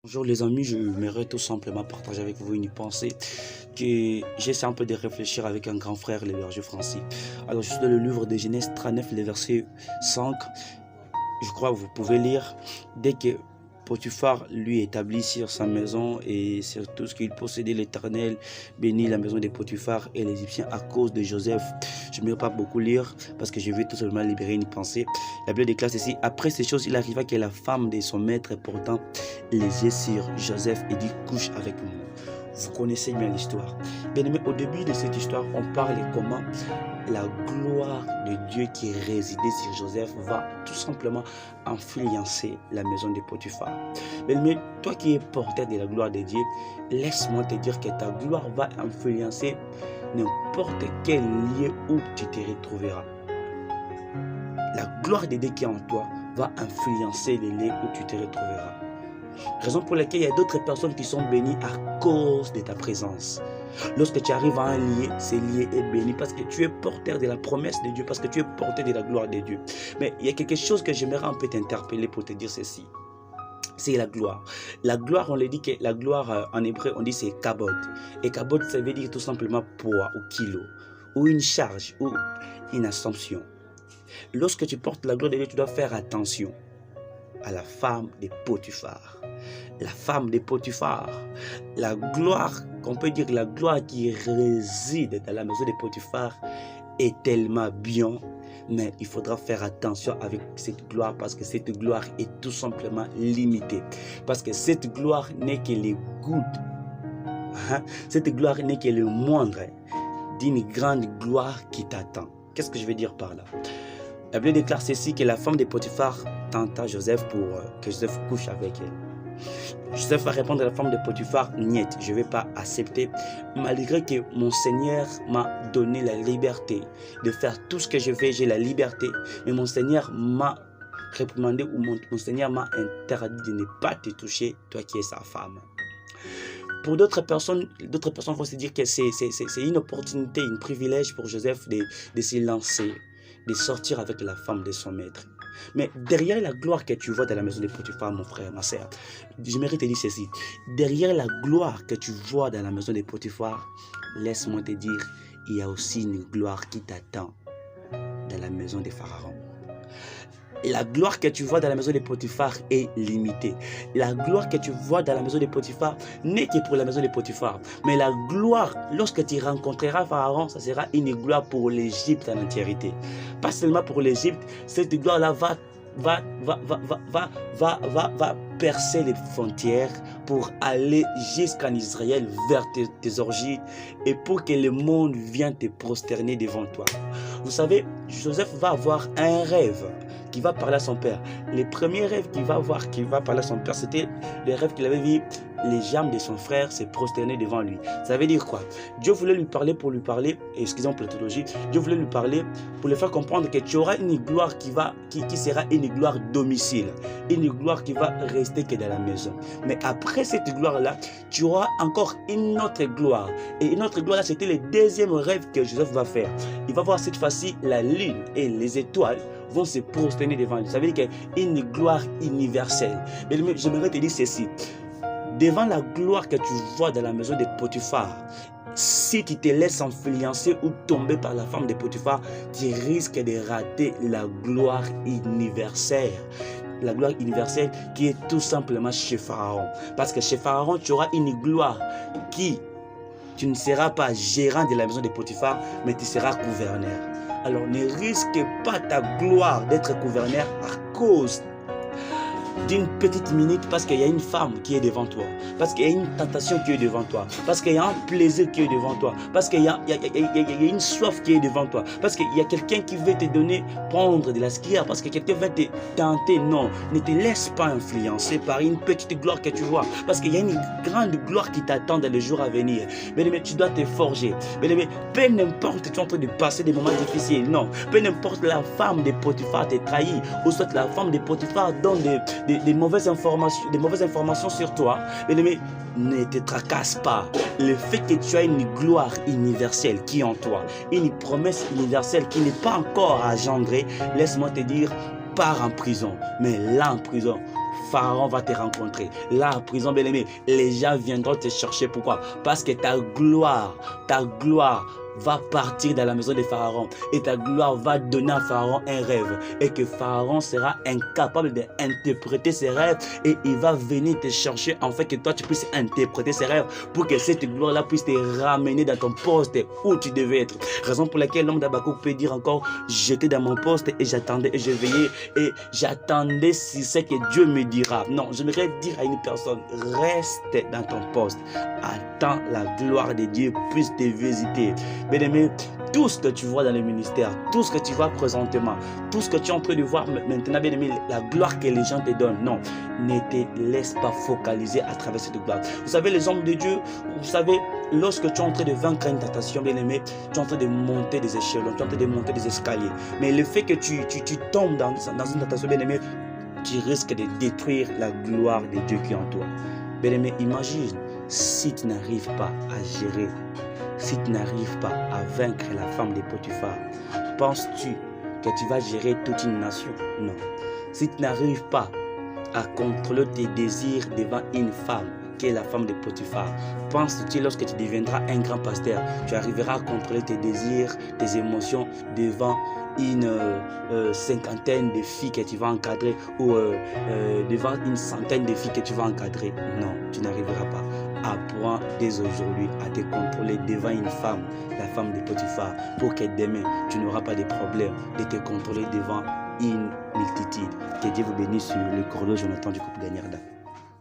Bonjour les amis, je m'aimerais tout simplement partager avec vous une pensée que j'essaie un peu de réfléchir avec un grand frère, le berger Francis. Alors je suis dans le livre de Genèse 39, le verset 5. Je crois que vous pouvez lire. Dès que Potiphar lui établit sur sa maison et sur tout ce qu'il possédait, l'Éternel bénit la maison de Potiphar et les Égyptiens à cause de Joseph. Je ne vais pas beaucoup lire parce que je vais tout simplement libérer une pensée. La Bible déclare ceci: après ces choses, il arriva que la femme de son maître portant les yeux sur Joseph et dit: couche avec moi. Vous connaissez bien l'histoire. Bien aimé, au début de cette histoire, on parle comment la gloire de Dieu qui résidait sur Joseph va tout simplement influencer la maison de Potiphar. Mais toi qui es porteur de la gloire de Dieu, laisse-moi te dire que ta gloire va influencer n'importe quel lieu où tu te retrouveras. La gloire de Dieu qui est en toi va influencer les lieux où tu te retrouveras. Raison pour laquelle il y a d'autres personnes qui sont bénies à cause de ta présence. Lorsque tu arrives à un lieu, ce lieu est béni parce que tu es porteur de la promesse de Dieu, parce que tu es porteur de la gloire de Dieur. Mais il y a quelque chose que j'aimerais un peu t'interpeller pour te dire ceci. C'est la gloire. La gloire, on le dit que la gloire en hébreu, on dit c'est kabod. Et kabod, ça veut dire tout simplement poids ou kilo, ou une charge, ou une assomption. Lorsque tu portes la gloire de Dieu, tu dois faire attention à la femme de Potiphar. La femme de Potiphar, la gloire, qu'on peut dire la gloire qui réside dans la maison de Potiphar est tellement bien, mais il faudra faire attention avec cette gloire parce que cette gloire est tout simplement limitée. Parce que cette gloire n'est que les gouttes, cette gloire n'est que le moindre d'une grande gloire qui t'attend. Qu'est-ce que je veux dire par là? La Bible déclare ceci, que la femme de Potiphar tenta Joseph pour que Joseph couche avec elle. Joseph va répondre à la femme de Potiphar: niet, je ne vais pas accepter, malgré que mon Seigneur m'a donné la liberté de faire tout ce que je veux, j'ai la liberté, mais mon Seigneur m'a réprimandé ou mon Seigneur m'a interdit de ne pas te toucher, toi qui es sa femme. Pour d'autres personnes vont se dire que c'est une opportunité, un privilège pour Joseph de se lancer, de sortir avec la femme de son maître. Mais derrière la gloire que tu vois dans la maison de Potiphar, mon frère, ma soeur, j'aimerais te dire ceci. Derrière la gloire que tu vois dans la maison de Potiphar, laisse-moi te dire, il y a aussi une gloire qui t'attend dans la maison de Pharaon. La gloire que tu vois dans la maison de Potiphar est limitée. La gloire que tu vois dans la maison de Potiphar n'est que pour la maison de Potiphar. Mais la gloire, lorsque tu rencontreras Pharaon, ça sera une gloire pour l'Égypte en entièreté. Pas seulement pour l'Égypte, cette gloire-là va percer les frontières pour aller jusqu'en Israël vers tes origines et pour que le monde vienne te prosterner devant toi. Vous savez, Joseph va avoir un rêve qui va parler à son père. Le premier rêve qu'il va avoir, qui va parler à son père, c'était le rêve qu'il avait vu, les jambes de son frère se prosterner devant lui. Ça veut dire quoi? Dieu voulait lui parler pour lui parler, excusez-moi pour la théologie, Dieu voulait lui parler pour lui faire comprendre que tu auras une gloire qui sera une gloire domicile, une gloire qui va rester que dans la maison. Mais après cette gloire-là, tu auras encore une autre gloire. Et une autre gloire-là, c'était le deuxième rêve que Joseph va faire. Il va voir cette fois-ci la lune et les étoiles vont se prosterner devant lui. Ça veut dire qu'il y a une gloire universelle. Mais j'aimerais te dire ceci. Devant la gloire que tu vois dans la maison de Potiphar, si tu te laisses influencer ou tomber par la femme de Potiphar, tu risques de rater la gloire universelle. La gloire universelle qui est tout simplement chez Pharaon. Parce que chez Pharaon, tu auras une gloire qui, tu ne seras pas gérant de la maison de Potiphar, mais tu seras gouverneur. Alors ne risque pas ta gloire d'être gouverneur à cause d'une petite minute parce qu'il y a une femme qui est devant toi, parce qu'il y a une tentation qui est devant toi, parce qu'il y a un plaisir qui est devant toi, parce qu'il y a une soif qui est devant toi, parce qu'il y a quelqu'un qui veut te donner, prendre de la skière, parce que quelqu'un veut te tenter. Non, ne te laisse pas influencer par une petite gloire que tu vois, parce qu'il y a une grande gloire qui t'attend dans les jours à venir. Mais tu dois te forger. Mais peu n'importe, tu es en train de passer des moments difficiles. Non, peu n'importe, la femme de Potiphar te trahit, ou soit la femme de Potiphar donne des mauvaises informations sur toi. Mais ne te tracasse pas. Le fait que tu as une gloire universelle qui est en toi, une promesse universelle qui n'est pas encore engendrée, laisse-moi te dire, pars en prison. Mais là en prison, Pharaon va te rencontrer. Là, en prison, bien-aimé, les gens viendront te chercher. Pourquoi? Parce que ta gloire va partir dans la maison de Pharaon et ta gloire va donner à Pharaon un rêve et que Pharaon sera incapable d'interpréter ses rêves et il va venir te chercher en fait que toi tu puisses interpréter ses rêves pour que cette gloire-là puisse te ramener dans ton poste où tu devais être. Raison pour laquelle l'homme d'Habakkuk peut dire encore: j'étais dans mon poste et j'attendais et je veillais et j'attendais si c'est que Dieu me dira. Non, j'aimerais dire à une personne: reste dans ton poste, attends la gloire de Dieu puisse te visiter. Bien-aimé, tout ce que tu vois dans le ministère, tout ce que tu vois présentement, tout ce que tu es en train de voir maintenant, bien-aimé, la gloire que les gens te donnent, non, ne te laisse pas focaliser à travers cette gloire. Vous savez, les hommes de Dieu, vous savez, lorsque tu es en train de vaincre une tentation, bien-aimé, tu es en train de monter des échelons, tu es en train de monter des escaliers. Mais le fait que tu tombes dans une tentation, bien-aimé, tu risques de détruire la gloire de Dieu qui est en toi. Bien-aimé, imagine si tu n'arrives pas à gérer, si tu n'arrives pas à vaincre la femme de Potiphar, penses-tu que tu vas gérer toute une nation? Non. Si tu n'arrives pas à contrôler tes désirs devant une femme qui est la femme de Potiphar, penses-tu lorsque tu deviendras un grand pasteur, tu arriveras à contrôler tes désirs, tes émotions devant une cinquantaine de filles que tu vas encadrer ou devant une centaine de filles que tu vas encadrer? Non, tu n'arriveras pas. Apprends dès aujourd'hui à te contrôler devant une femme, la femme de Potiphar, pour que demain tu n'auras pas de problème de te contrôler devant une multitude. Que Dieu vous bénisse sur le corridor Jonathan du couple Gagnarda.